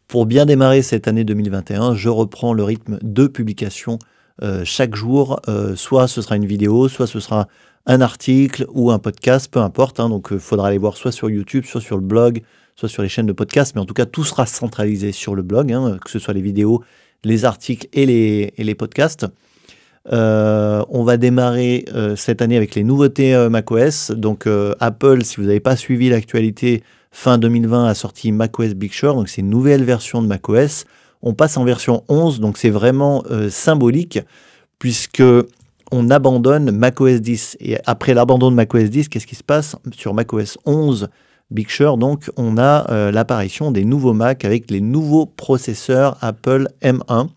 Pour bien démarrer cette année 2021, je reprends le rythme de publication chaque jour. Soit ce sera une vidéo, soit ce sera un article ou un podcast, peu importe. Donc il faudra aller voir soit sur YouTube, soit sur le blog, soit sur les chaînes de podcast. Mais en tout cas, tout sera centralisé sur le blog, que ce soit les vidéos, les articles et les podcasts. On va démarrer cette année avec les nouveautés macOS. Donc Apple, si vous n'avez pas suivi l'actualité, fin 2020 a sorti macOS Big Sur, donc c'est une nouvelle version de macOS. On passe en version 11, donc c'est vraiment symbolique, puisque on abandonne macOS 10. Et après l'abandon de macOS 10, qu'est-ce qui se passe? Sur macOS 11 Big Sur, donc on a l'apparition des nouveaux Mac avec les nouveaux processeurs Apple M1.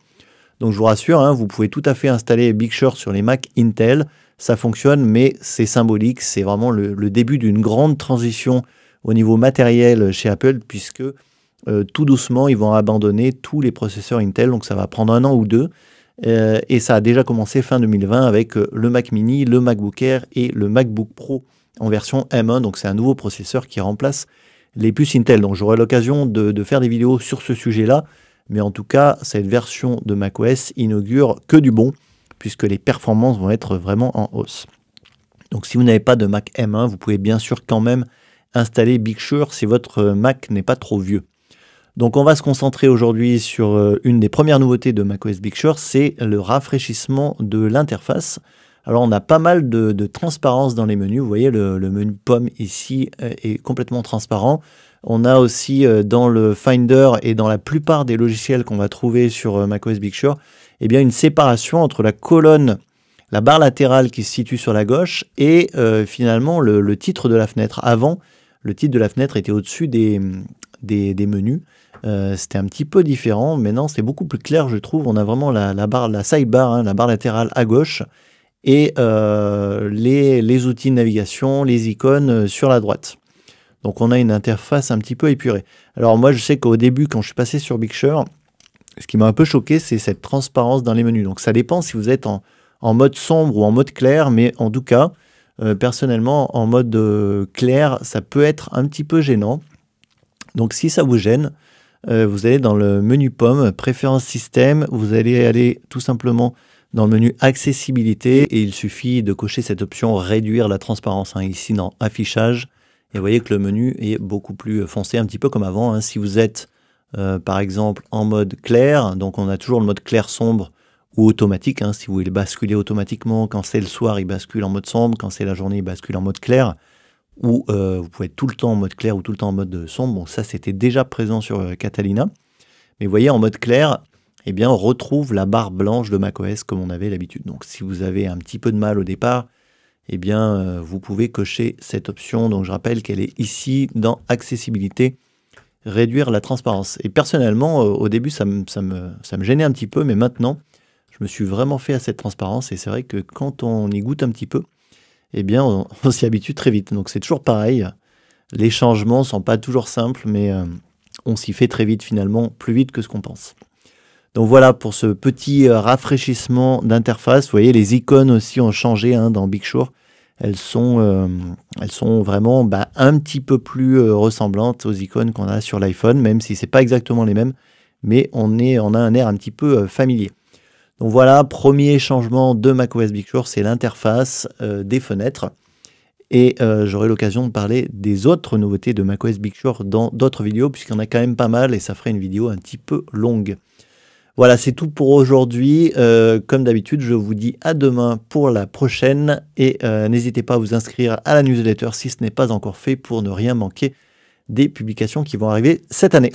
Donc je vous rassure, vous pouvez tout à fait installer Big Sur sur les Mac Intel, ça fonctionne, mais c'est symbolique, c'est vraiment le début d'une grande transition au niveau matériel chez Apple, puisque tout doucement, ils vont abandonner tous les processeurs Intel, donc ça va prendre 1 an ou 2, et ça a déjà commencé fin 2020 avec le Mac Mini, le MacBook Air et le MacBook Pro en version M1, donc c'est un nouveau processeur qui remplace les puces Intel. Donc j'aurai l'occasion de faire des vidéos sur ce sujet-là, mais en tout cas, cette version de macOS inaugure que du bon, puisque les performances vont être vraiment en hausse. Donc si vous n'avez pas de Mac M1, vous pouvez bien sûr quand même installer Big Sur si votre Mac n'est pas trop vieux. Donc on va se concentrer aujourd'hui sur une des premières nouveautés de macOS Big Sur, c'est le rafraîchissement de l'interface. Alors on a pas mal de transparence dans les menus, vous voyez le menu pomme ici est complètement transparent. On a aussi dans le Finder et dans la plupart des logiciels qu'on va trouver sur macOS Big Sur, une séparation entre la colonne, la barre latérale qui se situe sur la gauche et finalement le titre de la fenêtre. Avant, le titre de la fenêtre était au-dessus des menus. C'était un petit peu différent. Maintenant, c'est beaucoup plus clair, je trouve. On a vraiment la sidebar, la barre latérale à gauche et les outils de navigation, les icônes sur la droite. Donc, on a une interface un petit peu épurée. Alors, moi, je sais qu'au début, quand je suis passé sur Big Sur, ce qui m'a un peu choqué, c'est cette transparence dans les menus. Donc, ça dépend si vous êtes en mode sombre ou en mode clair, mais en tout cas, personnellement, en mode clair, ça peut être un petit peu gênant. Donc, si ça vous gêne, vous allez dans le menu pomme, préférences système, vous allez aller tout simplement dans le menu accessibilité et il suffit de cocher cette option réduire la transparence ici dans affichage. Et vous voyez que le menu est beaucoup plus foncé, un petit peu comme avant. Si vous êtes par exemple en mode clair, donc on a toujours le mode clair sombre ou automatique. Si vous voulez basculer automatiquement, quand c'est le soir, il bascule en mode sombre, quand c'est la journée, il bascule en mode clair. Ou vous pouvez être tout le temps en mode clair ou tout le temps en mode sombre. Bon, ça, c'était déjà présent sur Catalina. Mais vous voyez, en mode clair, on retrouve la barre blanche de macOS comme on avait l'habitude. Donc, si vous avez un petit peu de mal au départ, vous pouvez cocher cette option. Donc, je rappelle qu'elle est ici dans accessibilité, réduire la transparence. Et personnellement, au début, ça me gênait un petit peu, mais maintenant, je me suis vraiment fait à cette transparence. Et c'est vrai que quand on y goûte un petit peu, on s'y habitue très vite. Donc c'est toujours pareil. Les changements ne sont pas toujours simples, mais on s'y fait très vite finalement, plus vite que ce qu'on pense. Donc voilà pour ce petit rafraîchissement d'interface. Vous voyez, les icônes aussi ont changé dans Big Sur. Elles sont vraiment un petit peu plus ressemblantes aux icônes qu'on a sur l'iPhone, même si ce n'est pas exactement les mêmes, mais on a un air un petit peu familier. Donc voilà, premier changement de macOS Big Sur, c'est l'interface des fenêtres. Et j'aurai l'occasion de parler des autres nouveautés de macOS Big Sur dans d'autres vidéos, puisqu'il y en a quand même pas mal et ça ferait une vidéo un petit peu longue. Voilà, c'est tout pour aujourd'hui. Comme d'habitude, je vous dis à demain pour la prochaine. Et n'hésitez pas à vous inscrire à la newsletter si ce n'est pas encore fait pour ne rien manquer des publications qui vont arriver cette année.